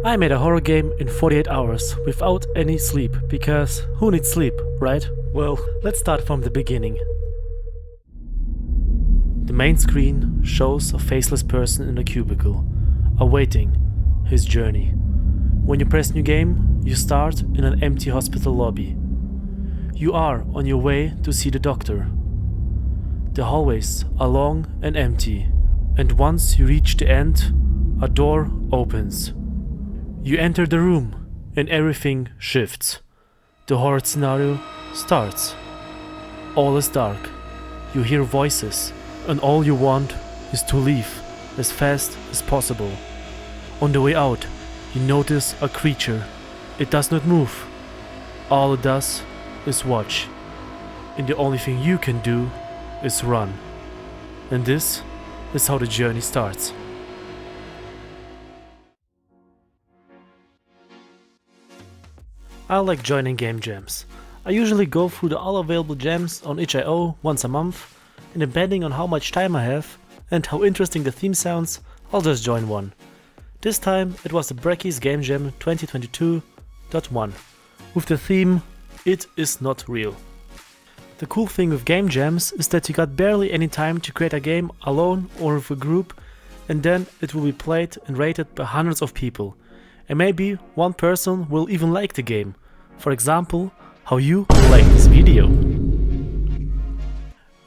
I made a horror game in 48 hours without any sleep, because who needs sleep, right? Well, let's start from the beginning. The main screen shows a faceless person in a cubicle, awaiting his journey. When you press new game, you start in an empty hospital lobby. You are on your way to see the doctor. The hallways are long and empty, and once you reach the end, a door opens. You enter the room, and everything shifts. The horror scenario starts. All is dark. You hear voices, and all you want is to leave as fast as possible. On the way out, you notice a creature. It does not move. All it does is watch. And the only thing you can do is run. And this is how the journey starts. I like joining game jams. I usually go through the all available jams on itch.io once a month, and depending on how much time I have and how interesting the theme sounds, I'll just join one. This time it was the Brecky's Game Jam 2022.1 with the theme It Is Not Real. The cool thing with game jams is that you got barely any time to create a game alone or with a group, and then it will be played and rated by hundreds of people. And maybe one person will even like the game. For example, how you like this video.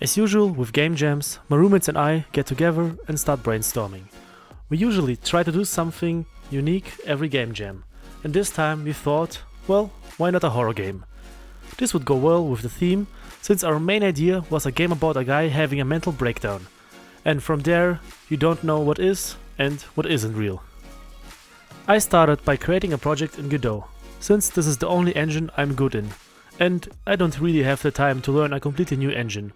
As usual with game jams, my roommates and I get together and start brainstorming. We usually try to do something unique every game jam. And this time we thought, well, why not a horror game? This would go well with the theme, since our main idea was a game about a guy having a mental breakdown. And from there, you don't know what is and what isn't real. I started by creating a project in Godot, since this is the only engine I'm good in, and I don't really have the time to learn a completely new engine.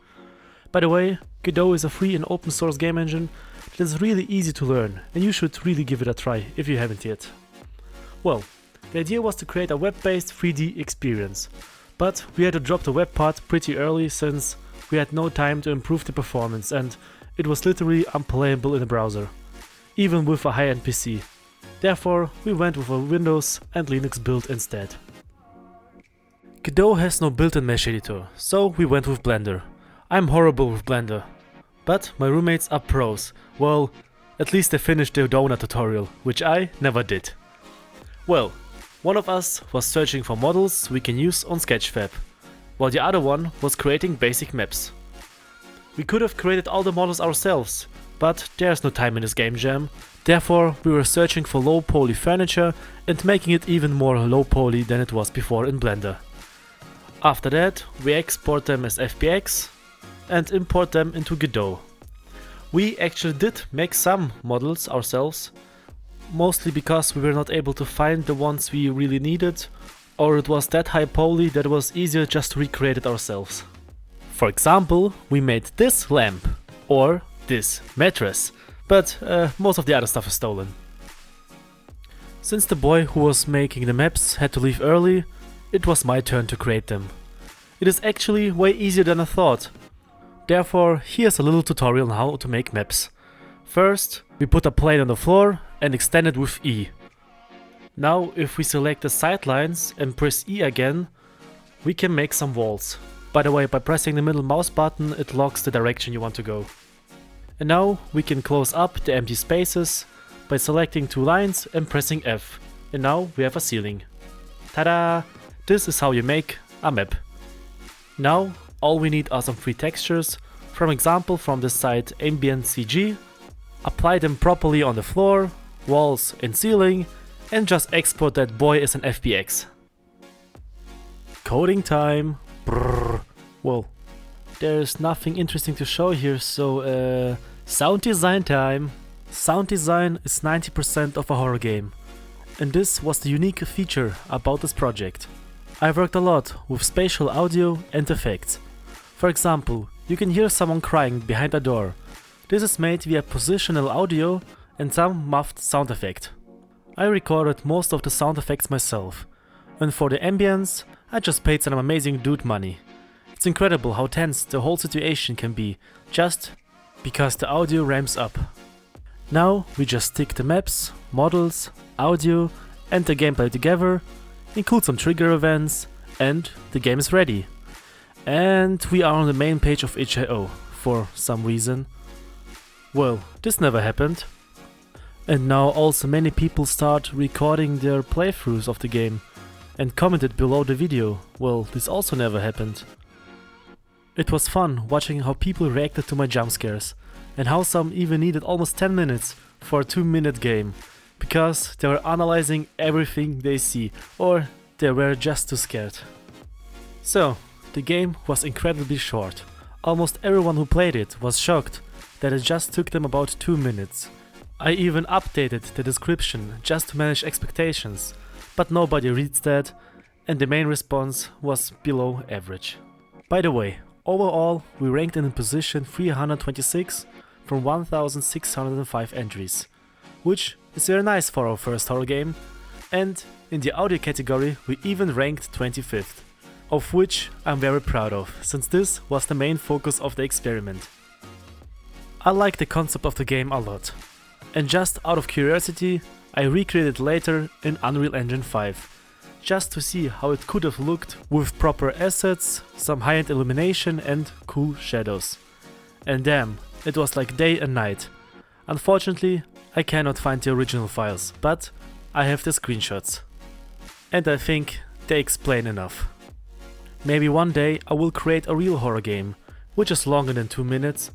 By the way, Godot is a free and open source game engine that is really easy to learn, and you should really give it a try if you haven't yet. Well, the idea was to create a web-based 3D experience, but we had to drop the web part pretty early since we had no time to improve the performance and it was literally unplayable in the browser, even with a high-end PC. Therefore, we went with a Windows and Linux build instead. Godot has no built-in mesh editor, so we went with Blender. I'm horrible with Blender, but my roommates are pros. Well, at least they finished the donut tutorial, which I never did. Well, one of us was searching for models we can use on Sketchfab, while the other one was creating basic maps. We could have created all the models ourselves, but there's no time in this game jam. Therefore, we were searching for low poly furniture and making it even more low poly than it was before in Blender. After that, we export them as FBX and import them into Godot. We actually did make some models ourselves, mostly because we were not able to find the ones we really needed, or it was that high poly that it was easier just to recreate it ourselves. For example, we made this lamp, or this mattress, but most of the other stuff is stolen. Since the boy who was making the maps had to leave early, it was my turn to create them. It is actually way easier than I thought. Therefore, here's a little tutorial on how to make maps. First, we put a plane on the floor and extend it with E. Now, if we select the sidelines and press E again, we can make some walls. By the way, by pressing the middle mouse button, it locks the direction you want to go. And now we can close up the empty spaces by selecting two lines and pressing F. And now we have a ceiling. Ta-da! This is how you make a map. Now all we need are some free textures, for example from the site Ambient CG. Apply them properly on the floor, walls and ceiling, and just export that boy as an FBX. Coding time! Brrr. Well, there's nothing interesting to show here, so sound design time. Sound design is 90% of a horror game, and this was the unique feature about this project. I worked a lot with spatial audio and effects. For example, you can hear someone crying behind a door. This is made via positional audio and some muffled sound effect. I recorded most of the sound effects myself, and for the ambience, I just paid some amazing dude money. It's incredible how tense the whole situation can be, just because the audio ramps up. Now we just stick the maps, models, audio enter gameplay together, include some trigger events, and the game is ready. And we are on the main page of itch.io for some reason. Well, this never happened. And now also many people start recording their playthroughs of the game and commented below the video. Well, this also never happened. It was fun watching how people reacted to my jump scares and how some even needed almost 10 minutes for a 2-minute game because they were analyzing everything they see, or they were just too scared. So, the game was incredibly short. Almost everyone who played it was shocked that it just took them about 2 minutes. I even updated the description just to manage expectations, but nobody reads that, and the main response was below average. By the way, overall we ranked in position 326 from 1605 entries, which is very nice for our first horror game, and in the audio category we even ranked 25th, of which I'm very proud of, since this was the main focus of the experiment. I like the concept of the game a lot, and just out of curiosity I recreated it later in Unreal Engine 5, just to see how it could have looked with proper assets, some high-end illumination and cool shadows. And damn, it was like day and night. Unfortunately, I cannot find the original files, but I have the screenshots. And I think they explain enough. Maybe one day I will create a real horror game, which is longer than 2 minutes,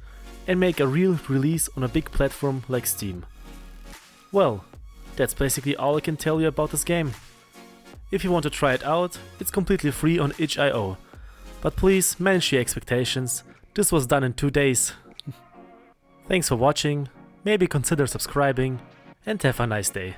and make a real release on a big platform like Steam. Well, that's basically all I can tell you about this game. If you want to try it out, it's completely free on itch.io. But please manage your expectations, this was done in 2 days. Thanks for watching, maybe consider subscribing, and have a nice day.